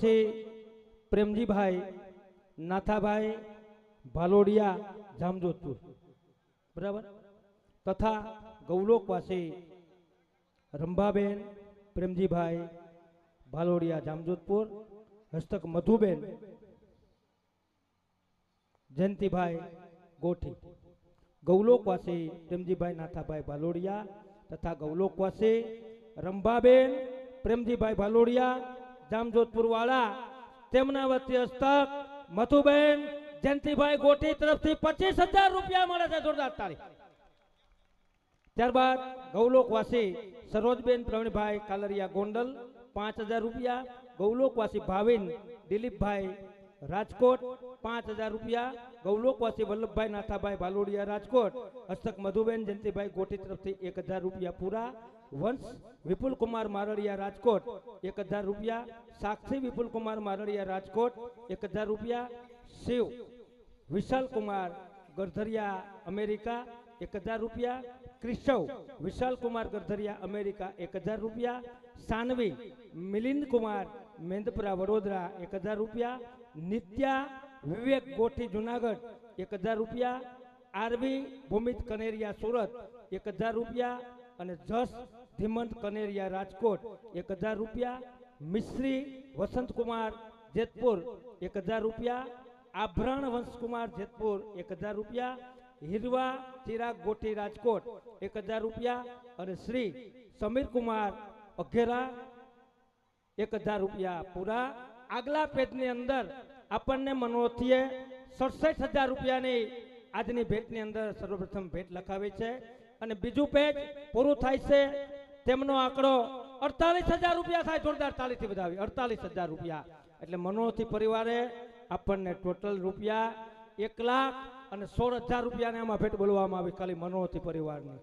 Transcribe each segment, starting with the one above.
वासी प्रेमजी भाई नाथा भाई भालोडिया जामजोधपुर बराबर तथा गौलोकवासी रंभाबेन प्रेमजी भाई भालोडिया जामजोधपुर हस्तक मधुबेन जयंती भाई गोठी गौलोकवासी प्रेमजी भाई नाथा भाई भालोडिया तथा गौलोकवासी रंभाबेन प्रेमजी भाई भालोडिया जामजोधपुर वाला तेमना वती हस्तक मधुबेन जयंती भाई गोठी तरफ थी 25,000 रुपया મળે છે જોરદાર તાળી। ત્યારબાદ ગૌલોકવાસી સરોજબેન પ્રવીણભાઈ કાલરિયા ગોંડલ 5,000 रुपया गौलोकवासी भाविन दिलीप भाई राजकोट 5,000 रुपया गौलोकवासी वल्लभभाई नाथाभाई भालोडिया राजकोट हस्तक मधुबेन जयंतीभाई गोठी तरफ थी 1,000 रुपया पूरा वंश विपुल कुमार मारड़िया राजकोट 1,000 रुपया साक्षी विपुल कुमार मारड़िया राजकोट 1,000 रुपया शिव विशाल कुमार गरधरिया अमेरिका 1,000 रुपया कृष्ण विशाल कुमार गरधरिया अमेरिका 1,000 रुपया सानवी मिलिंद कुमार मेंदपुरा वडोदरा 1,000 रुपया नित्या विवेक गोठी जूनागढ़ 1,000 रुपया आरबी भूमित कनेरिया सूरत 1,000 रुपया અને જસ ધીમંત કનેરિયા રાજકોટ 1,000 रुपया मिश्री वसंत कुमार जेतपुर 1,000 रुपया आभरण वंश कुमार जेतपुर 1,000 रुपया हिरवा चिराग गोठी राजकोट 1,000 रुपया और श्री समीर कुमार अघेरा 1,000 रुपया पूरा। आगला पेज ने अंदर अपन मनोथीए 67,000 रुपया ने आजनी भेट ने अंदर सर्वप्रथम भेट लखावी छे અને બીજું પેજ પૂરું થાય છે તેમનો આંકડો 48,000 રૂપિયા થાય જોરદાર તાળીથી વધાવી 48,000 રૂપિયા એટલે મનોહરથી પરિવારે આપણને ટોટલ રૂપિયા 1,16,000 રૂપિયાને આમાં ભેટ બોલવામાં આવી ખાલી મનોહરથી પરિવારની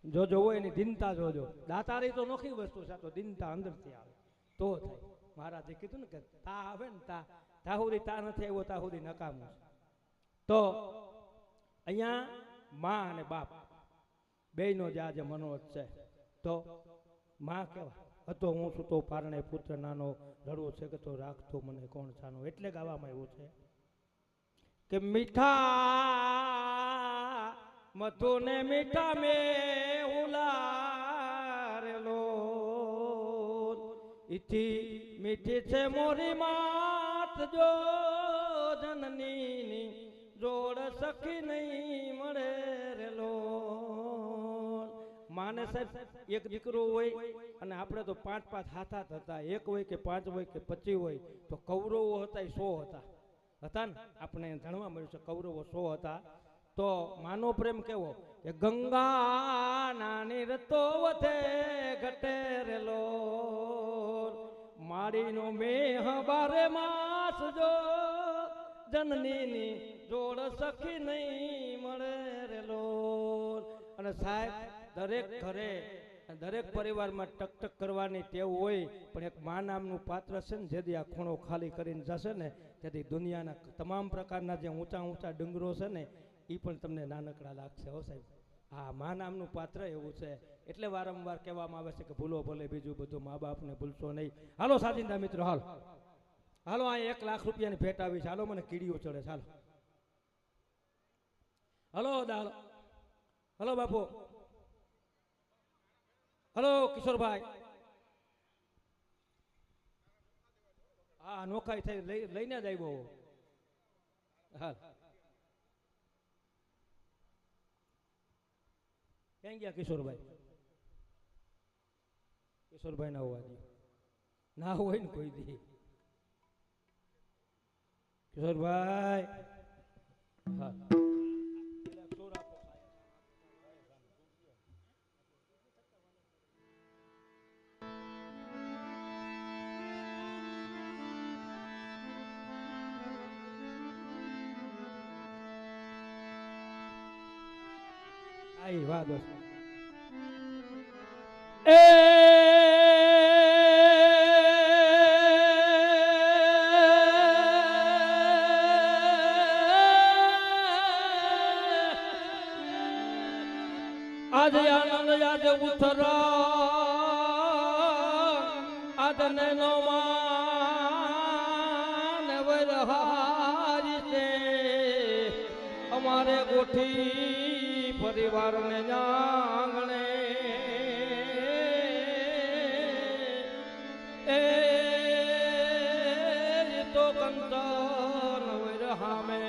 જોજો હોય એની દિનતા જોજો દાતારી તો નોખી વસ્તુ છે તો દિનતા અંદરથી આવે તો થાય મહારાજે કીધું ને કે તા આવે ને તા સુધી તા નથી આવ્યો તા સુધી નકામું તો અહીંયા માં અને બાપ બેનો જે આજે મનોહર છે તો માં કેવા હતો હું સુતો પારણે પુત્ર નાનો રડવો છે કે તો રાખતો મને કોણ છાનો એટલે ગાવામાં આવ્યું છે કે મીઠા મધુ ને મીઠા મે ઉલારેલો इथी मीठी छे मोरी मात जो जननी जोड़ सखी नहीं मरे रेलो माने साहेब एक दीकरो होय अने आपणे तो 5-5 हाथ हता एक होय के 5 होय के 25 होय तो कौरवो हता 100 हता ने आपणे जाणवा मळ्युं छे कौरवो 100 हता तो मानो प्रेम केवो के गंगा नानी रतो वथे घटे रेलो माड़ी नो मेह बारे मास जो जननी नी जोड़ सखी नहीं मळे रेलो अने साहेब दरेक घरे दरेक परिवार में टकटक करवानी टेव होय पण एक मां नामनुं पात्र छे ने जेदी आ खूणो खाली करीने जशे ने तेदी दुनियाना तमाम प्रकारना जे ऊंचा ऊंचा डुंगरो छे ने ई पण तमने नानकड़ा लागशे हो साहेब आ मां नामनुं पात्र एवुं छे એટલે વારંવાર કહેવામાં આવે છે કે ભૂલો ભલે બીજું બધું મા બાપને ભૂલશો નહીં। હાલો સાજિંદા મિત્રો હાલો હાલો આ 1 લાખ રૂપિયાની ભેટ આવી છે હાલો મને કીડીઓ ચડે ચાલો હાલો હાલો હાલો બાપુ હાલો કિશોરભાઈ હા નોખાઈ થઈ લઈને જ આવ્યો હા ક્યાં ગયા કિશોરભાઈ किशोरभाई ना हुआ जी ना हुआ न कोई दी किशोरभाई हाँ आई वाह दोस्त आज आनंद याद उतरा आज नैनो રહારી છે અમારે ગોઠી પરિવારને જાંગણે એ તો કંચન વિરહામે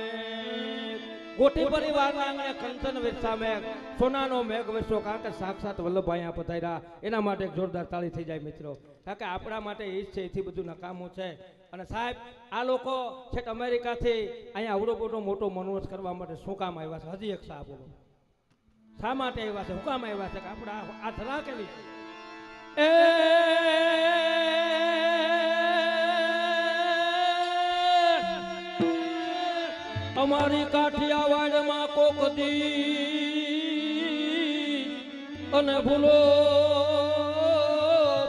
ગોઠી પરિવારના આંગણે કંચન વિરસામે સોનાનો મેઘ વરસ્યો કારણ કે સાક્ષાત વલ્લભભાઈ અહીંયા પધાર્યા એના માટે એક જોરદાર તાળી થઈ જાય મિત્રો કારણ કે આપણા માટે એ જ છે એથી બધું નકામું છે અને સાહેબ આ લોકો છેક અમેરિકાથી અહીંયા આવડો મોટો મનોરથ કરવા માટે શું કામ આવ્યા છે હજી એક સાહેબ બોલો શા માટે આવ્યા છે શું કામ આવ્યા છે કે આપણા આ ધરા કેવી છે અમારી કાઠિયાવાડમાં કોક દી અને ભૂલો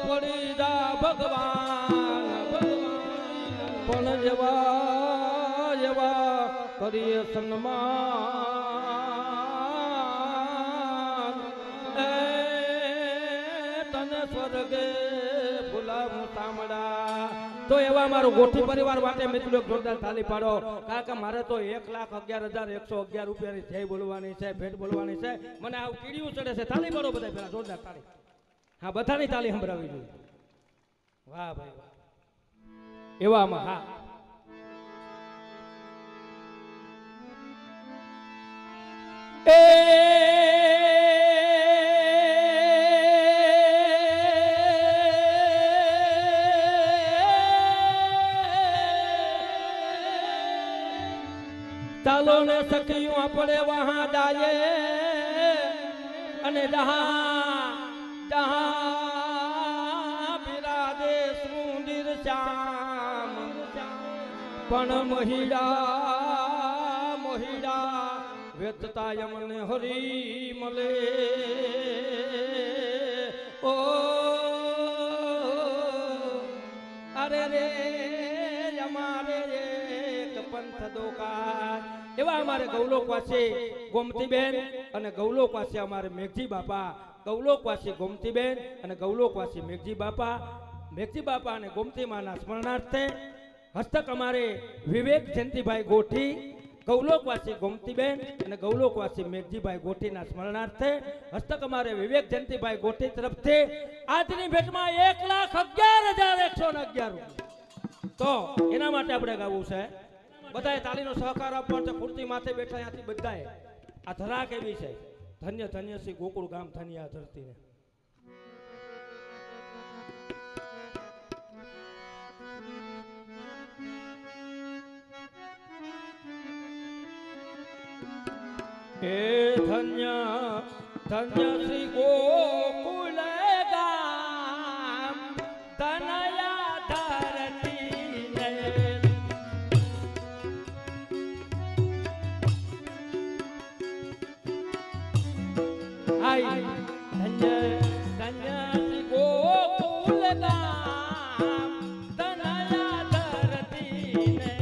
પડી જા ભગવાન પણ જેવા કરીએ સન્માન તને સ્વર્ગે ભૂલાવું સાંભળા તો એવા મારું ગોઠી પરિવાર માટે મિત્રો જોરદાર તાલી પાડો કારણ કે મારે તો 1,11,111 રૂપિયાની જય બોલવાની છે ભેટ બોલવાની છે મને આવું કીડીયું ચડે છે તાલી પાડો બધા પેલા જોરદાર તાલી હા બધાની તાલી સંભળાવી જોઈએ વાહ ભાઈ વાહ એવામાં હા ચાલો ને સખીઓ આપણે વહાં જાયે અને જહા બિરાજે સુંદર શ્યામ પણ મોહિડા વેચતા યમને હરી મલે ઓ અરે રે અમારે એક પંથ દોકાર એવા અમારે ગૌલોકવાસી ગોમતીબેન અને ગૌલોકવાસી અમારે મેઘજી બાપા ગૌલોકવાસી ગોમતીબેન અને ગૌલોકવાસી મેઘજી બાપા અને ગોમતી માના સ્મરણાર્થે હસ્તક અમારે વિવેક જયંતિભાઈ ગોઠી ગૌલોકવાસી ગોમતીબેન અને ગૌલોકવાસી મેઘજીભાઈ ગોઠીના સ્મરણાર્થે હસ્તક અમારે વિવેક જયંતિભાઈ ગોઠી તરફથી આજની ભેટમાં 1,11,111 રૂપિયા તો એના માટે આપણે ગાવું છે બધાએ તાલીનો સહકાર આપવાનો છે ખુરશી માથે બેઠા ત્યાંથી બધાએ આ ધરા કેવી છે ધન્ય ધન્ય શ્રી ગોકુળ ગામ ધન્ય આ ધરતીને હે ધન્ય ધન્ય શ્રી ગોકુળ ગામ ધનયા ધરતી ને આઈ ધન્ય ધન્ય શ્રી ગોકુળ ગામ ધનયા ધરતી ને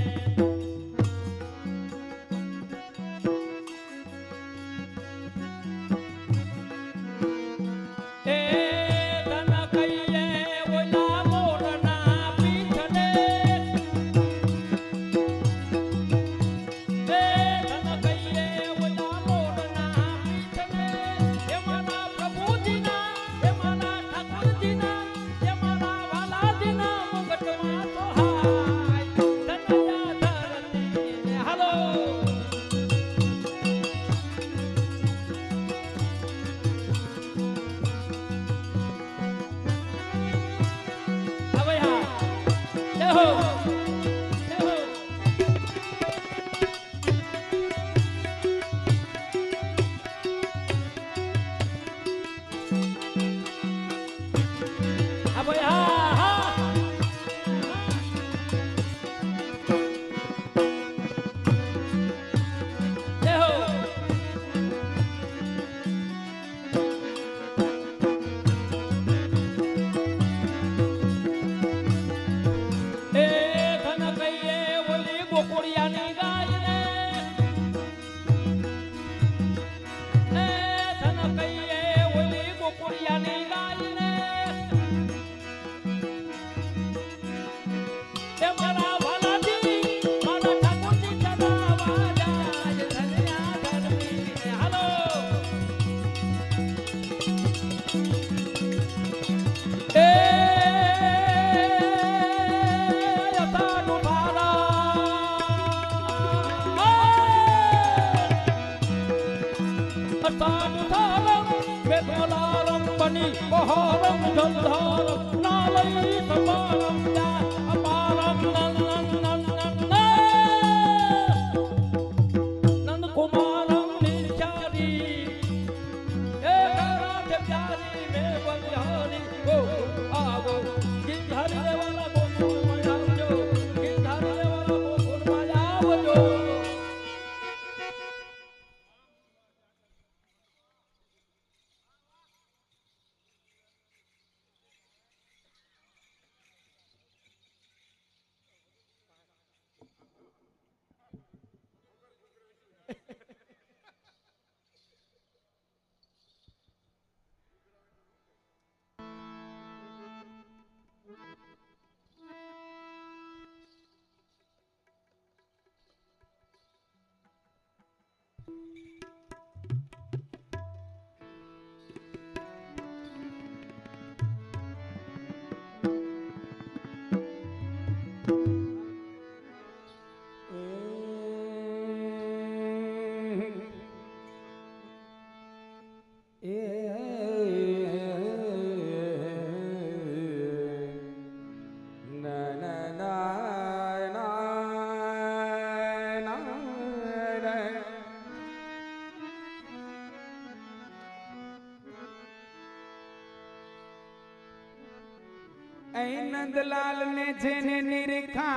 नंदलाल ने जेने निरखा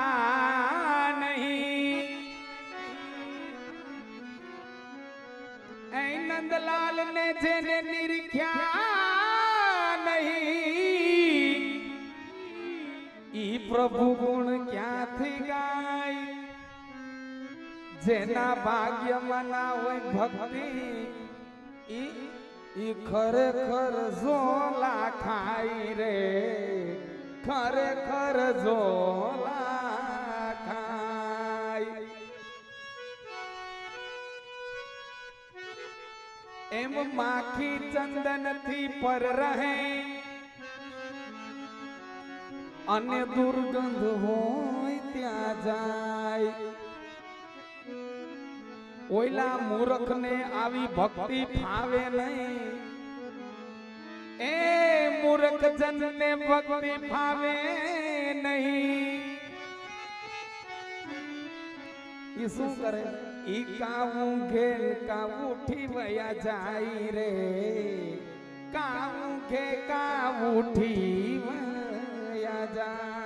नहीं, नंदलाल ने जेने निरख्या नहीं, ई प्रभु गुण क्या थी गाय, जेना भाग्य मना होय भक्ति, ई खरेखर झोला खाई रे, खरेखर झोला खाई। एम माखी चंदन थी पर रहे, अन्य दुर्गंध होय त्या जाय। ओइला मूर्ख ने आवी भक्ति भावे नहीं, ए मूर्ख जन ने भक्ति भावे नहीं। ईसु करे ई काऊ घेल का उठी वया जाई रे, काऊ घे का उठी वया जाय।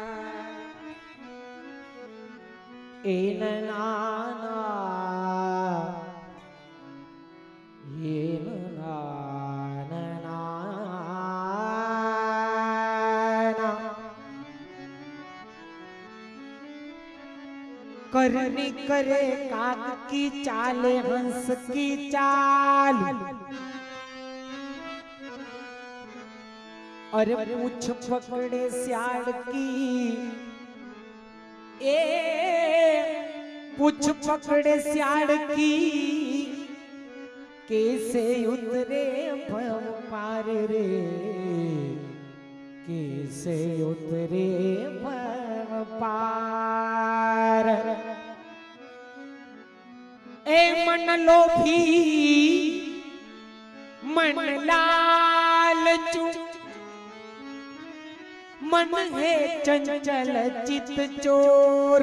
ए नाना ये करनी करे काक की चाल, हंस की चाल, अरे पूछ पकड़े सियाड़ की, ए पूछ पकड़े सियाड़ की, कैसे उतरे भव पार रे, कैसे उतरे भव पार। ए मन लोभी मन लालचू, मन है चंचल चित चोर,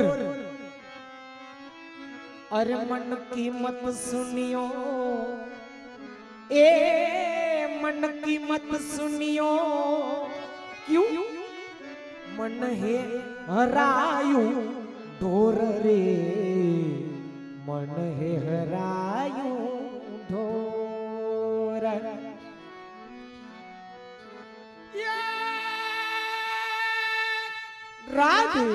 अरे मन की मत सुनियो, ए मन की मत सुनियो, क्यों मन है हरायु ढोर रे, मन है हरायु ढोर। राधे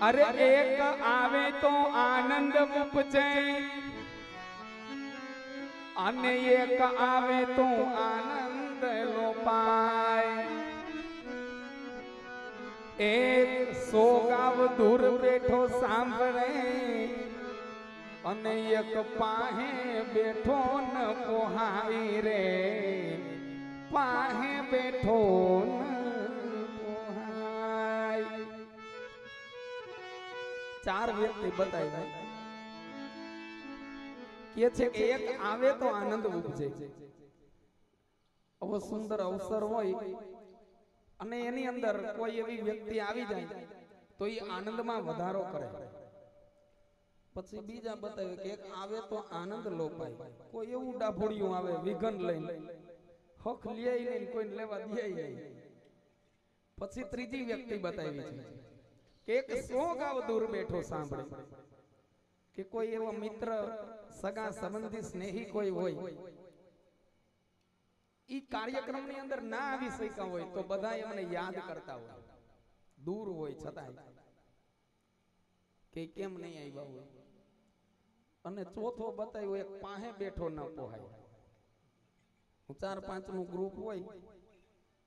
अरे एक आवे तो आनंद उपजे, अन्य एक आवे तो आनंद लो पाए। एक सो गाव दूर बैठो सांभळे, अन्य एक पाहे बैठो न पोहाई रे, पाहे बैठो न पोहाई। चार व्यक्ति बताए કે છે કે એક આવે તો આનંદ ઉપજે, આવો સુંદર અવસર હોય અને એની અંદર કોઈ એવી વ્યક્તિ આવી જાય તો એ આનંદમાં વધારો કરે। પછી બીજા બતાવે કે એક આવે તો આનંદ લોપાય, કોઈ એવું ડાભોડિયું આવે વિઘન લઈને હક લે નહીં, કોઈને લેવા દે નહીં। પછી ત્રીજી વ્યક્તિ બતાવી છે કે એક 100 ગાવ દૂર બેઠો સાંભળે, કે કોઈ એવો મિત્ર સગા સંબંધી સ્નેહી કોઈ હોય, ઈ કાર્યક્રમની અંદર ના આવી શક્યા હોય તો બધા એમને યાદ કરતા હોય, દૂર હોય છતાં કે કેમ નહીં આવ્યા હોય। અને ચોથો બતાવ્યો એક પાસે બેઠો ન પોહાય। 4-5 નું ગ્રુપ હોય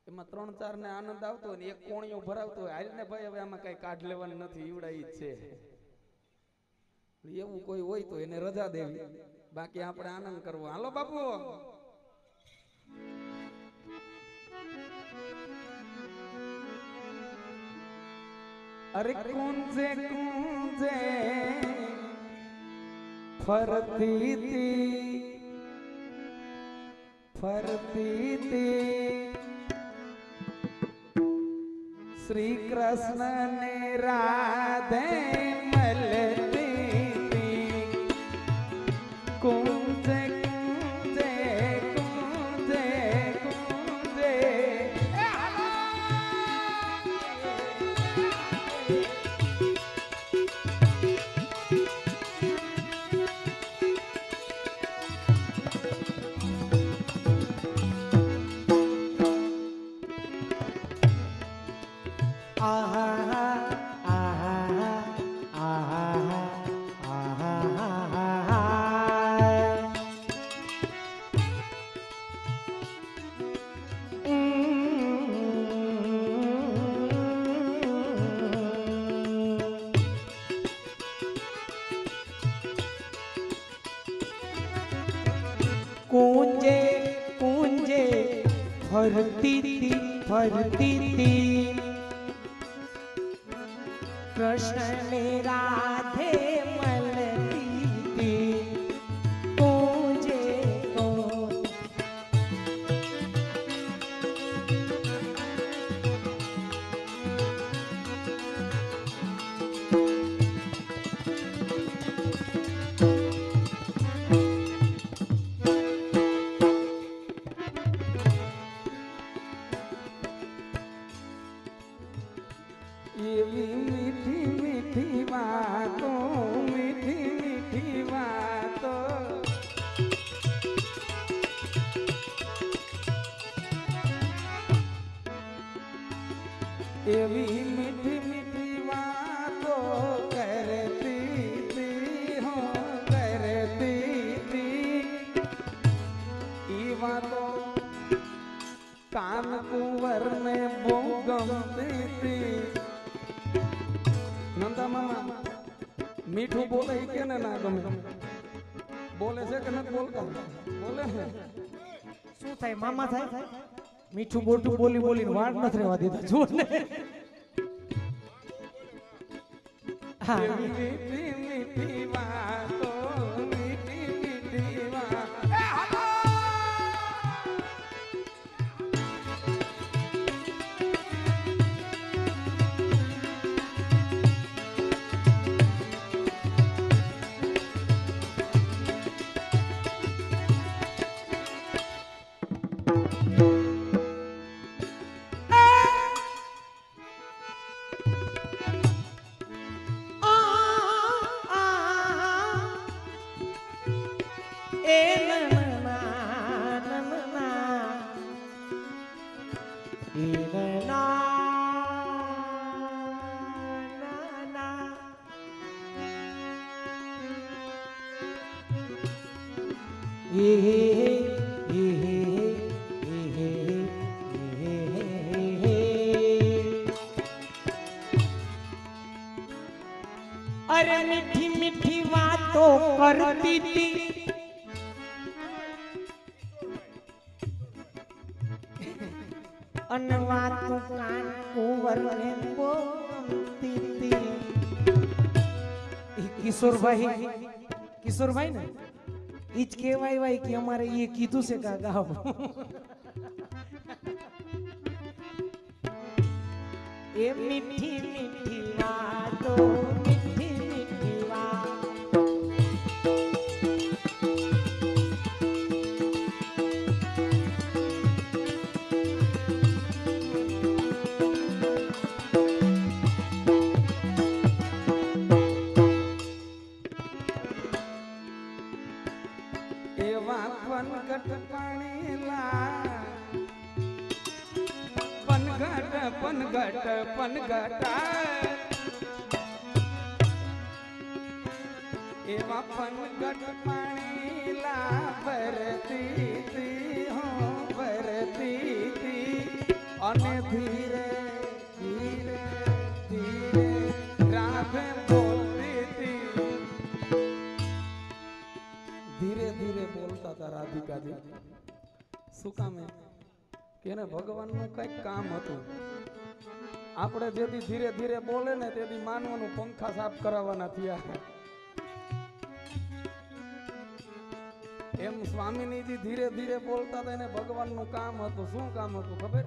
એમાં 3-4 ને આનંદ આવતો હોય ને એક કોણીઓ ભરાવતો હોય હાલ ને ભાઈ હવે આમાં કઈ કાઢ લેવાનું નથી ઈવડાઈ જ છે એવું કોઈ હોય તો એને રજા દેવી બાકી આપણે આનંદ કરવો હાલો બાપુ અરે કુંજે કુંજે ફરતી તી શ્રી કૃષ્ણ ને રાધે મળતી તી કુંજે કુંજે કુંજે કુંજે કુંજે કુંજે ફરતી તી કૃષ્ણ ને રાધે મળતી તી કુંજે કુંજે એવી મીઠી મીઠી વાતો મીઠી મીઠી વાતો એવી મીઠી મીઠી વાતો કરતી તી હો કરતી તી ઈ વાતો કાન કુંવર ને બહુ ગમતી તી નંદા મામા મીઠું બોલે કે ના ગમે બોલે છે કે નથી બોલતા બોલે ને શું થાય મામા થાય મીઠું બોટું બોલી બોલીને વાળ નથી રહેવા દીધા જુઓ ને હા એવી મીઠી મીઠી વાતો મીઠી મીઠી વાતો अरे मीठी मीठी बातों करती थी अनवातों कान कुंवर ने बोलती थी किशोर भाई ने इच केवाय भाई कि हमारे ये कीधु से का गाओ ये मीठी मीठी बातों मीठी मीठी बात એવા પનઘટ પાણીલા પનઘટ પનઘટ પનઘટ એવા પનઘટ પાણીલા ભરતી તી હો ભરતી તી બોલતા હતા રાધિકાજી. શું કામ હે કે એને ભગવાનનું કંઈક કામ હતું. આપણે જેથી ધીરે ધીરે બોલે ને તેથી માનવાનું પંખા સાફ કરાવવાના થયા. એમ સ્વામીજીજી ધીરે ધીરે બોલતા હતા, એને ભગવાનનું કામ હતું. શું કામ હતું ખબર?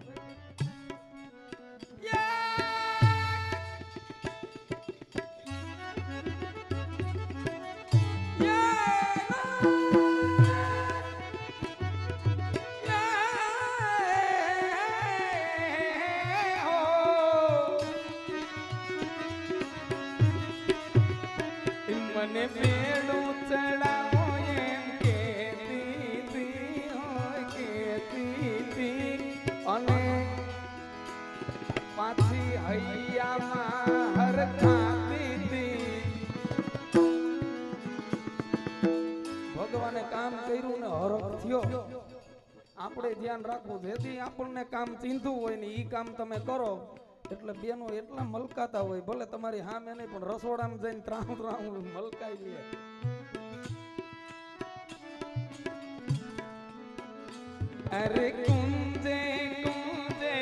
મને પેડું ચડાવો એમ કેતી હતી અને પાછી હૈયામાં હરખાતી હતી. ભગવાને કામ કર્યું ને હરખ થયો. આપણે ધ્યાન રાખવું, જેથી આપણને કામ ચીંધવું હોય ને ઈ કામ તમે કરો એટલે બેનો એટલા મલકાતા હોય, ભલે તમારી સામે નહીં પણ રસોડામાં જઈને ત્રાહું ત્રાહું મલકાઈ લે. અરે કુંજે કુંજે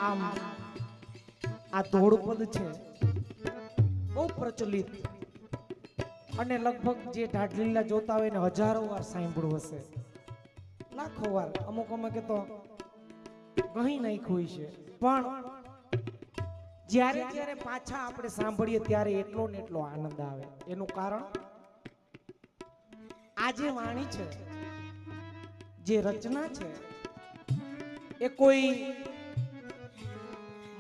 આમ આ ધોળપદ છે બહુ પ્રચલિત અને લગભગ જે ઢાઢલીલા જોતા હોય ને હજારો વાર સાંભળ્યું હશે, લાખો વાર. અમુક અમુકે તો કહી નાખ્યું છે, પણ જ્યારે જ્યારે પાછા આપણે સાંભળીએ ત્યારે એટલો ને એટલો આનંદ આવે. એનું કારણ આ જે વાણી છે, જે રચના છે, એ કોઈ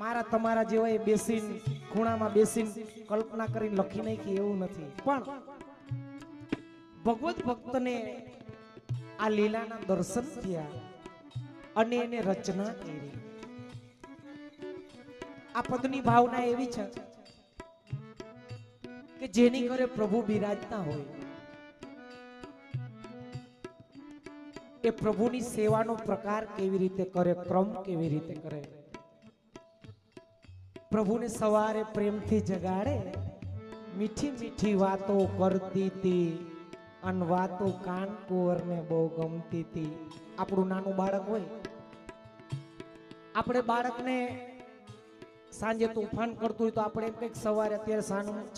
મારા તમારા જેવા એ બેસીને ખૂણામાં બેસીને કલ્પના કરીને લખી નાખી એવું નથી, પણ ભગવત ભક્તને આ લીલાના દર્શન થયા અને એને રચના કરી. આ પદની ભાવના એવી છે કે જેની ઘરે પ્રભુ બિરાજતા હોય એ પ્રભુની સેવાનો પ્રકાર કેવી રીતે કરે, ક્રમ કેવી રીતે કરે. પ્રભુને સવારે પ્રેમથી જગાડે, મીઠી મીઠી વાતો કરતી હતી અને વાતો કાન કુંવરને બહુ ગમતી હતી. આપણું નાનું બાળક હોય, આપણે બાળકને સાંજે તોફાન કરતું હોય તો આપણે એમ કંઈક સવારે અત્યારે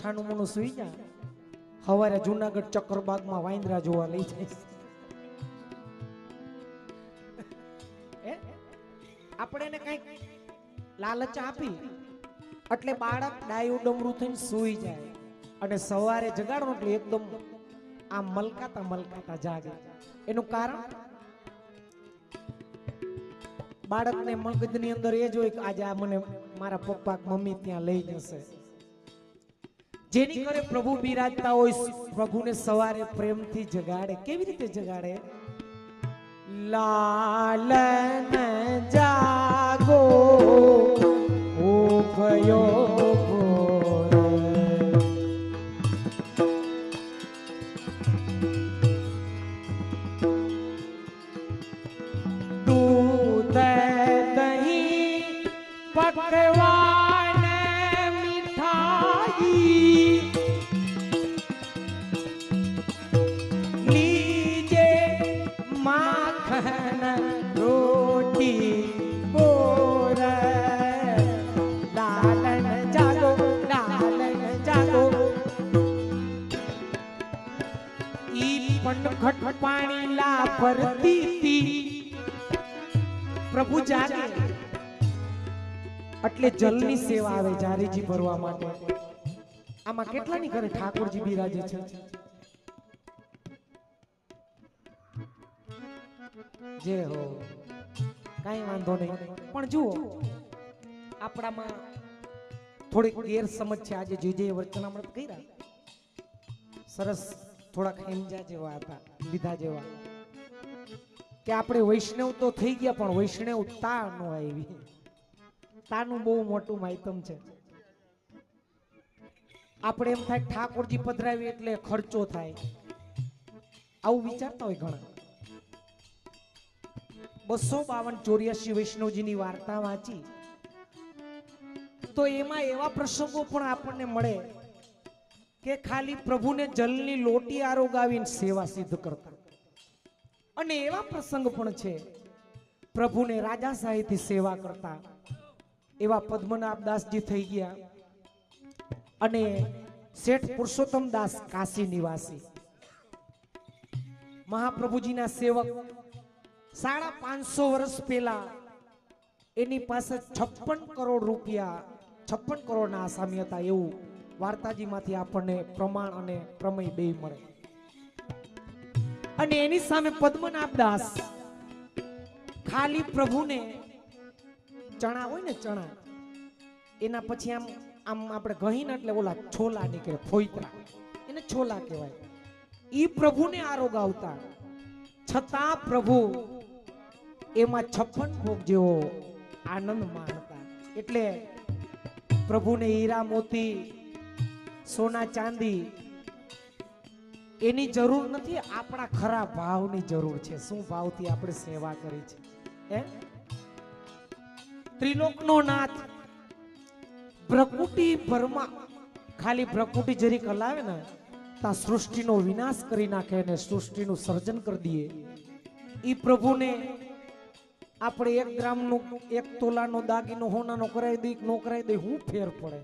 છાનું મોનું સુઈ જાય, સવારે જુનાગઢ ચક્કરબાગમાં વાંદરા જોવા લઈ જાય. આપણે એને કંઈક લાલચ આપી એટલે બાળક ડાયું ડમરું થઈને સૂઈ જાય અને સવારે જગાડો એટલે એકદમ આ મલકાતા મલકાતા જાગે. એનું કારણ બાળકને મગજની અંદર એ જ હોય કે આજે આ મને મારા પપ્પા મમ્મી ત્યાં લઈ જશે. જેની ઘરે પ્રભુ બિરાજતા હોય પ્રભુને સવારે પ્રેમથી જગાડે. કેવી રીતે જગાડે? લાલન જાગો ઉભયો દૂધ દહીં પકવાન મીઠાઈ લીજે માખન રોટી બોર લાલન જાગો ઈ પણ ઘટ પાણી લા ભરતી તી પ્રભુ જાગે એટલે જલની સેવા આવે જારીજી ભરવા માટે. આમાં કેટલાની ઘરે ઠાકોરજી બિરાજે છે? જે હો કઈ વાંધો નહીં, પણ જુઓ આપણામાં થોડીક ગેરસમજ છે. આજે જે વચનામૃત કર્યા સરસ થોડાક હેમજા જેવા હતા, લીધા જેવા, કે આપણે વૈષ્ણવ તો થઈ ગયા પણ વૈષ્ણવ તા નો આવી. તાનું બહુ મોટું માહિતમ છે. આપણે એમ થાય ઠાકોરજી પધરાવી એટલે ખર્ચો થાય, આવું વિચારતા હોય ઘણા. 252-84 વૈષ્ણવજીની વાર્તા વાંચી તો એમાં એવા પ્રસંગો પણ આપણને મળે કે ખાલી પ્રભુને જલની લોટી આરોગાવીને સેવા સિદ્ધ કરતા, અને એવા પ્રસંગ પણ છે પ્રભુને રાજાશાહીથી સેવા કરતા. એવા પદ્મનાભ દાસજી થઈ ગયા અને શેઠ પુરુષોત્તમ દાસ કાશી નિવાસી મહાપ્રભુજીના સેવક. 550 વર્ષ પહેલા એની પાસે 56 કરોડ રૂપિયા 56 કરોડના આસામી હતા એવું વાર્તાજીમાંથી આપણને પ્રમાણ અને પ્રમેય બે મળે. અને એની સામે પદ્મનાભ દાસ ખાલી પ્રભુને ચણા હોય ને, ચણા એના પછી આમ આમ આપણે ગહીને એટલે ઓલા છોલા નીકળે, ફોઈતરા, એને છોલા કહેવાય. ઈ પ્રભુને આરોગાવતા, છતાં પ્રભુ એમાં 56 ભોગ જેવો આનંદ માણતા. એટલે પ્રભુને હીરા મોતી સોના ચાંદી એની જરૂર નથી, આપણા ખરા ભાવની જરૂર છે. શું ભાવથી આપણે સેવા કરી છે. હે ત્રિલોકનો નાથ ભ્રકુટી ભરમાં ખાલી ભ્રકુટી જરી કલાવે ને તા સૃષ્ટિનો વિનાશ કરી નાખે અને સૃષ્ટિનું સર્જન કરી દઈએ. ઈ પ્રભુને આપણે 1 ગ્રામનું 1 તોલાનો દાગીનો હોનાનો કરાવી દઈ નો કરાવી દઈ હું ફેર પડે,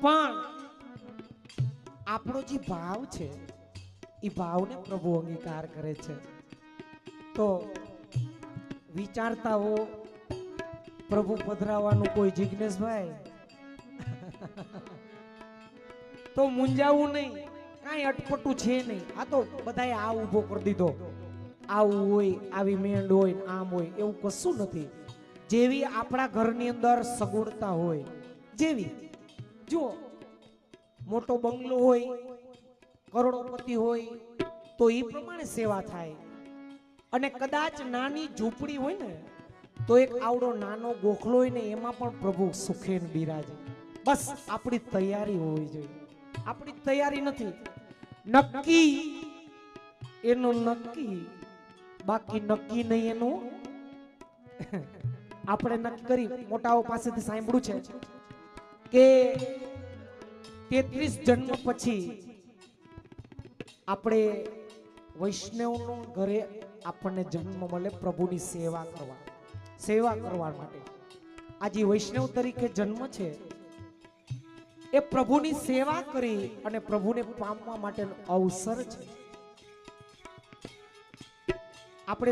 પણ આપણો જે ભાવ છે એ ભાવને પ્રભુ અંગીકાર કરે છે. તો વિચારતા હો પ્રભુ પધરાવાનું કોઈ જિજ્ઞેશભાઈ તો મુંજાવું નહીં, કાંઈ અટપટું છે નહીં. આ તો બધાએ આ ઊભો કરી દીધો, આવું હોય, આવી મેંડ હોય, આમ હોય, એવું કશું નથી. જેવી આપણા ઘરની અંદર સગવડતા હોય, જેવી જો મોટો બંગલો હોય, કરોડોપતિ હોય તો એ પ્રમાણે સેવા થાય. અને કદાચ નાની ઝૂંપડી હોય ને તો એક આવડો નાનો ગોખલો હોય ને એમાં પણ પ્રભુ સુખેન બિરાજે. બસ આપણી તૈયારી હોવી જોઈએ. આપણી તૈયારી નથી, નક્કી એનું નક્કી, બાકી નક્કી નહીં એનું. આપણે નક્કી કરી મોટાઓ પાસેથી સાંભળ્યું છે કે 33 જન્મ પછી આપણે વૈષ્ણવનું ઘરે આપણને જન્મ મળે પ્રભુની સેવા કરવા માટે. આજે વૈષ્ણવ તરીકે જન્મ છે એ પ્રભુની સેવા કરી અને પ્રભુને પામવા માટેનો અવસર છે. આપણે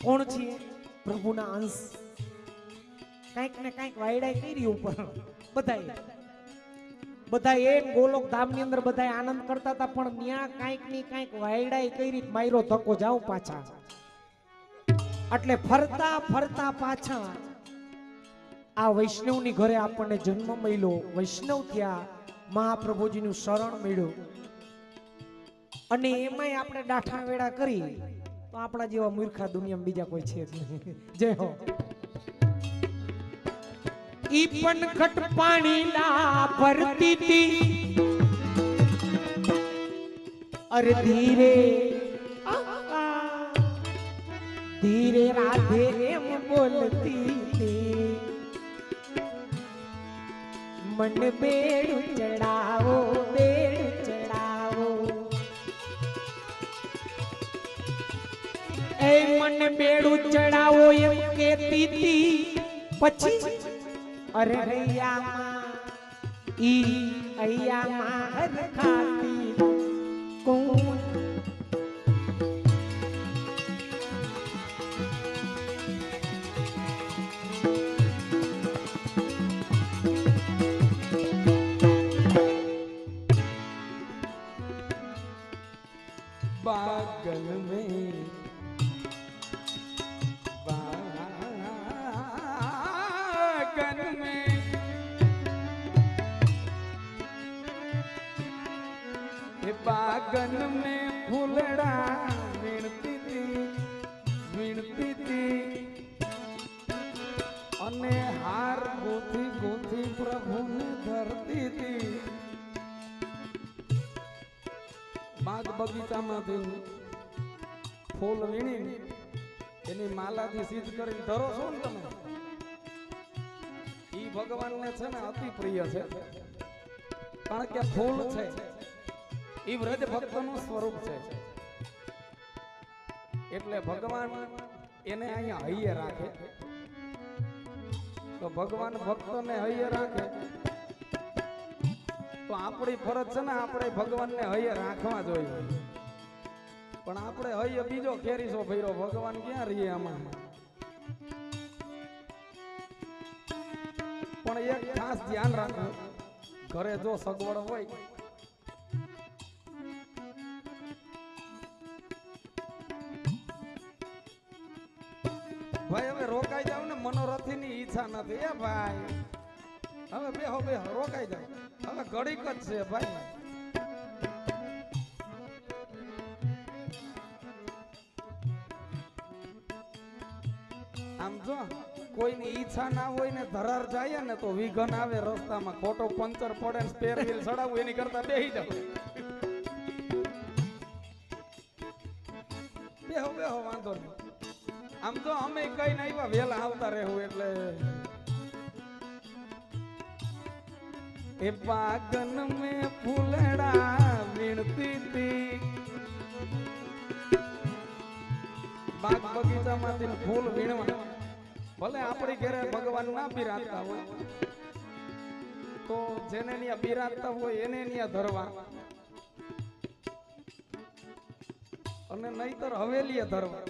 કોણ છીએ? પ્રભુના અંશ. કંઈક ને કંઈક વાયડાઈ કરી ઉપર બધા એક ગોલોક ધામની અંદર બધા આનંદ કરતા હતા, પણ ત્યાં કંઈક ની કંઈક વાયડાઈ કરી માયરો ધક્કો જાવ પાછા. એટલે ફરતા ફરતા પાછા આ વૈષ્ણવની ઘરે આપણને જન્મ મળ્યો, વૈષ્ણવ થયા, મહાપ્રભુજીનું શરણ મળ્યું. અને એમાંય આપણે ડાઠા વેડા કરી તો આપણા જેવા મૂર્ખા દુનિયામાં બીજા કોઈ છે જ નહીં. જય હો. ઈ પણ ખટ પાણી લા ભરતી તી, અરે ધીરે ધીરે રાધે એમ બોલતી તી, મન બેડું ચડાવો બેડું ચડાવો, એ મન બેડું ચડાવો એમ કેતી તી. પછી અરે હૈયામાં ઈ હૈયામાં હર ખાતી કોણ, बागल में बागल में बागन में फूलड़ा वीणती थी वीणती બગીચામાંથી ફૂલ વીણી એની માલાથી સિદ્ધ કરીને ધરો છો ને તમે, ઈ ભગવાનને છે ને અતિ પ્રિય છે. કારણ કે ફૂલ છે ઈ વ્રજ ભક્તનું સ્વરૂપ છે. એટલે ભગવાન એને અહીંયા હૈયે રાખે. તો ભગવાન ભક્તોને હૈયે રાખે તો આપણી ફરજ છે ને આપણે ભગવાનને હૈયે રાખવા જોઈએ. પણ આપણે હૈયે બીજો ખેરીશો ભર્યો, ભગવાન ક્યાં રહીએ આમાં. પણ એક ખાસ ધ્યાન રાખવું, ઘરે જો સગવડ હોય ભાઈ હવે રોકાઈ જાવ ને, મનોરથી ની ઈચ્છા નથી એ ભાઈ. હવે બેહો બેહો રોકાઈ જાવ, હવે ઘડીક જ છે ભાઈ. આમ જો કોઈની ઈચ્છા ના હોય ને ધરાર જાય ને તો વિઘન આવે રસ્તામાં, ખોટો પંચર પડે ને સ્પેર વ્હીલ ચડાવવું એની કરતા બેહી જાવ. બેહો બેહો વાંધો નહીં. આમ તો અમે કઈ ના આવ્યા વેલા આવતા રહેવું એટલે. એ બાગન में ફૂલડા વીણતી તી, બાગ બગીચામાંથી ફૂલ વીણવા. ભલે આપણી ઘરે ભગવાન ના બિરાજતા હોય તો જેને ન્યા બિરાજતા હોય એને ન્યા ધરવા, અને નહીતર હવેલીએ ધરવા.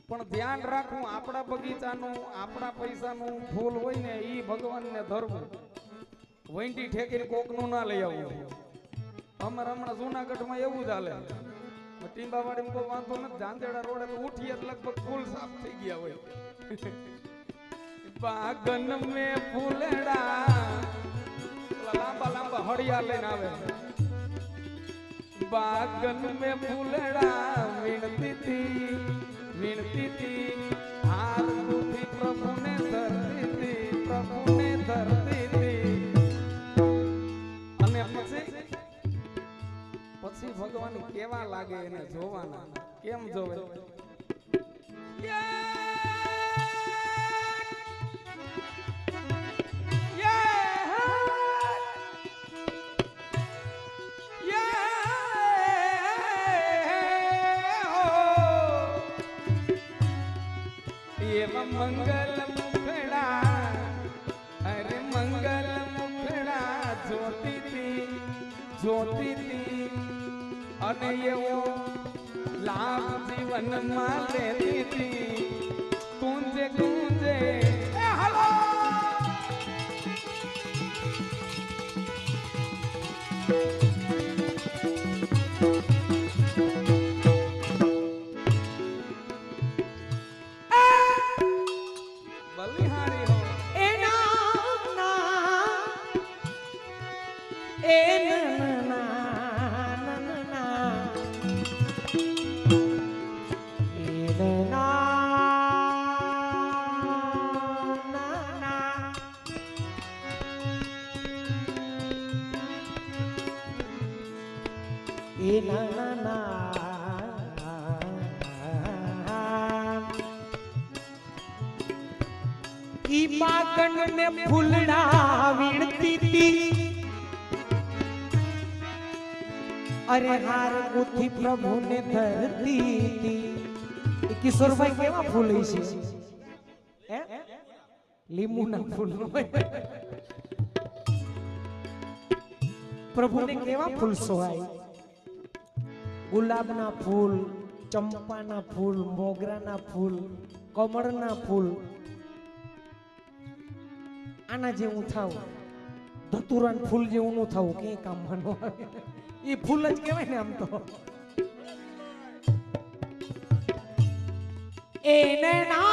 પણ ધ્યાન રાખવું, આપણા બગીચાનું આપણા પૈસાનું ફૂલ હોય ને ઈ ભગવાનને ધરવું. વૈંટી ઠેકીને કોકનું ના લઈ આવવું. અમારે હમણાં જુનાગઢમાં એવું ચાલે, ટીંબાવાડી કોઈ વાંધો નથી, જાંદેડા રોડે તો ઉઠીએ લગભગ ફૂલ સાફ થઈ ગયા હોય. બાગન મે ફૂલડા લાંબા લાંબા હળિયા લઈને આવે. બાગન મે ફૂલડા વીણતી તી, હાર દુથી પ્રભુને ધરતી તી, પ્રભુને ધરતી તી. અને પછી ભગવાન કેવા લાગે એને જોવાના. કેમ જોવે? મંગલ મુખડા, અરે મંગલ મુખડા જોતી તી, અને એવો લાભ જીવનમાં લેતી તી. કુંજે કુંજે હાલો બાગન ને ફૂલડા વીણતી તી, અરે હાર ગુથી પ્રભુને ધરતી તી. કિશોરભાઈ કેવા ફૂલ છે? લીંબુના ફૂલ. પ્રભુને કેવા ફૂલ સોહાય? ગુલાબના ફૂલ, ચંપાના ફૂલ, મોગરાના ફૂલ, કમળના ફૂલ. આના જેવું થાવ, ધતુરાન ફૂલ જેવું નું થવું કે કામમાં ન આવે. એ ફૂલ જ કહેવાય ને આમ તો. એને ના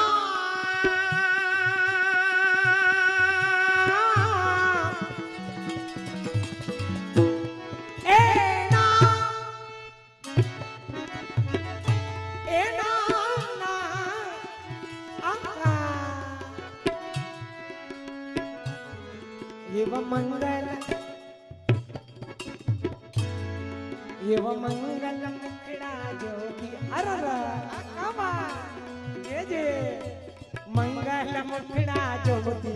એવા મંગલ મુખડા જ્યોતિ અરરા કામા જે મંગલ મુખડા જ્યોતિ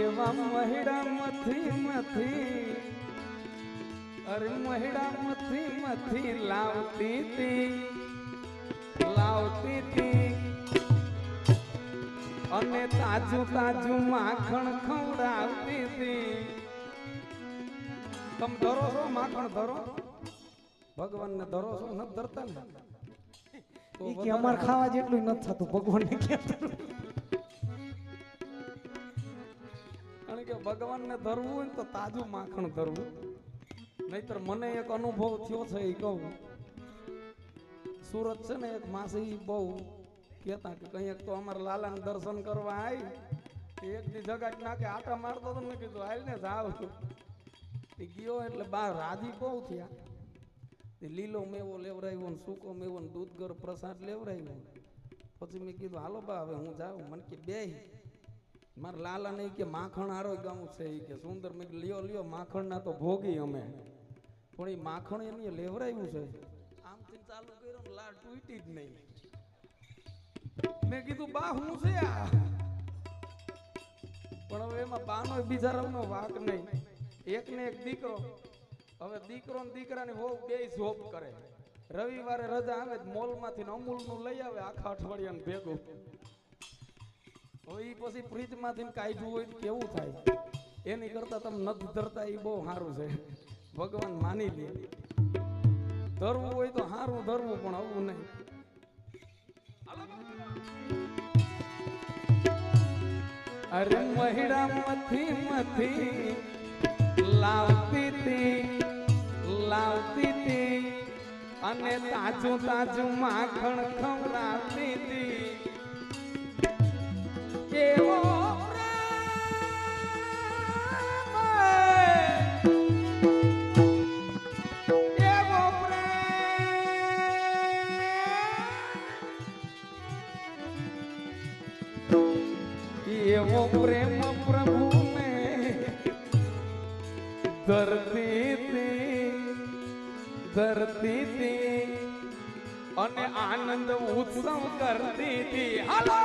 એવા મહિડા મથી મથી અરે મહિડા મથી મથી લાવતી તી અને તાજું તાજું માખણ ખવડાવતી હતી. તમે ધરો છો માખણ ધરો ભગવાન ને ધરો છો ન ધરતા ને ઈ કે અમાર ખાવા જેટલું નથી થતું ભગવાન ને કે કારણ કે ભગવાન ને ધરવું હોય તો તાજું માખણ ધરવું. નહીતર મને એક અનુભવ થયો છે એ કહું. સુરત છે ને એક માસી બહુ કહેતા કે કંઈક તો અમારા લાલાને દર્શન કરવા આવી એક દી જગાટ નાખે આટા મારતો તો મેં કીધું હાલ ને જાવ ગયો એટલે બા રાજી બહુ થયા. લીલો મેવો લેવરાવ્યો ને સૂકો મેવો ને દૂધગર પ્રસાદ લેવરાવ્યો. પછી મેં કીધું હાલો બા હવે હું જાઉં. મને કે બે મારા લાલા ને કે માખણ આરો ગાઉં છે એ કે સુંદર. મેં લ્યો લ્યો માખણ ના તો ભોગી અમે પણ એ માખણ એની લેવરાવ્યું છે. આમથી ચાલુ કર્યો ને લાડ તૂટી જ નહીં. મેં કીધું બા હું છે આ પણ હવે એમાં બાનો બિચારાનો વાક નહીં. એક ને એક દીકરો. હવે દીકરો ને દીકરાની વહુ બે જોબ કરે. રવિવારે રજા આવે મોલ માંથી અમૂલ નું લઈ આવે આખા અઠવાડિયાનું ભેગું. હવે એ પછી ફ્રીજ માંથી કાઢવું હોય કેવું થાય. એની કરતા તમે નથી ધરતા એ બહુ સારું છે. ભગવાન માની લે. ધરવું હોય તો સારું ધરવું પણ આવું નહીં. અરે મહિડા મથી મથી લાવતી તી અને તાજું તાજું માખણ ખવડાવતી તી. એવો એવો પ્રેમ પ્રભુ ને ધરતી તી અને આનંદ ઉત્સવ કરતી તી. હાલો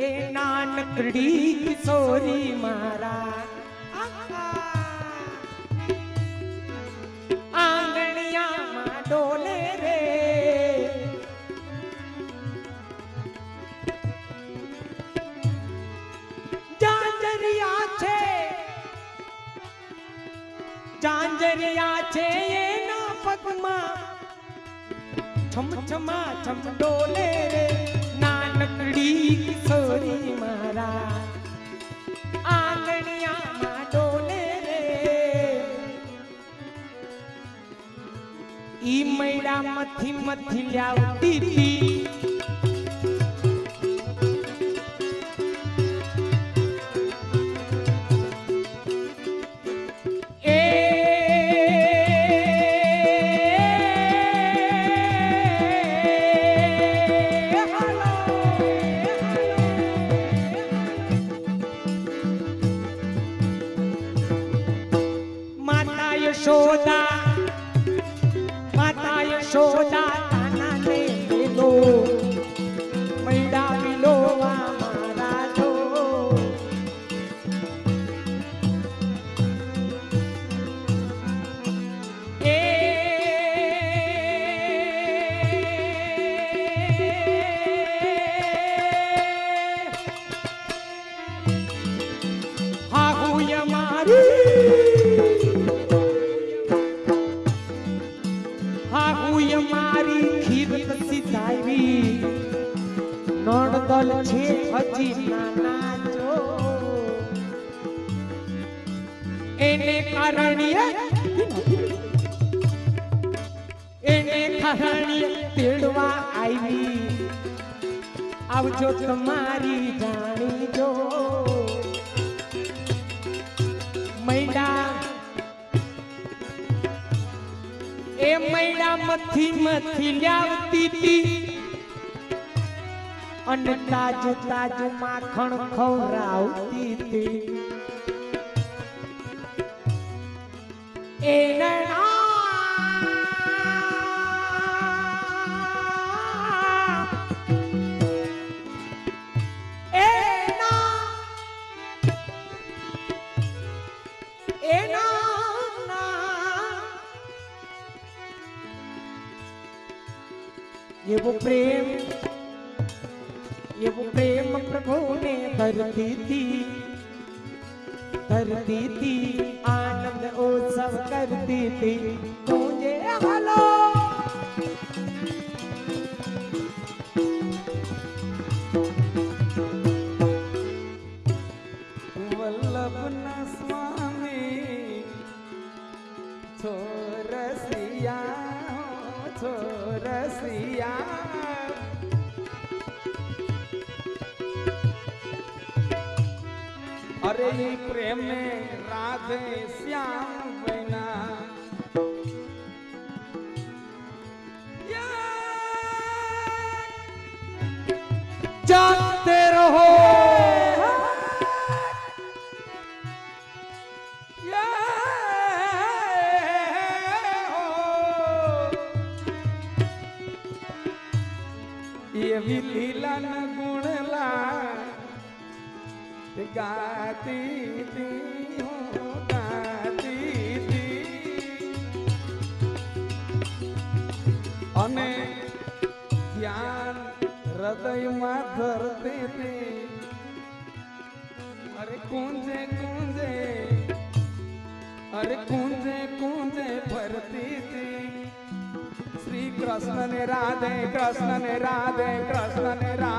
એ નાનકડી કિશોરી મારા આંગણિયામાં ડોલે રે. જાંજરિયા છે એના પગમાં છમ છમા છમ ડોલે રે. નાનકડી કિશોરી મારા આંગણિયામાં ડોલે રે. ઈ મૈડા મથી મથી લાવતી તી માતા યશોદા તાના ને લો મૈડા વિલોવા મારા જો. એ હાહુય મારી મારી ખીર સીધાવી નણદલ છે હજી નાના જો. એને કારણે ને ખરાણી તેડવા આવી આવજો તમારી જાણી જો મૈડા એ મૈડા મથી લાવતી તી અને તાજું તાજું માખણ ખવરાવતી તી એ નૈના ये वो प्रेम प्रभु ने धरती थी आनंद उत्सव करती थी तुझे हलो वल्लभ न स्वामी छोरसिया अरे ये प्रेम में राधे श्याम बना जाते रहो ये भी लीला न गुणला गाती थी અને ધ્યાન હૃદયમાં ધરતી હતી અરે કુંજે કુંજે અરે કુંજે કુંજે ફરતી હતી શ્રી કૃષ્ણ ને રાધે કૃષ્ણ ને રાધે કૃષ્ણ ને રાધે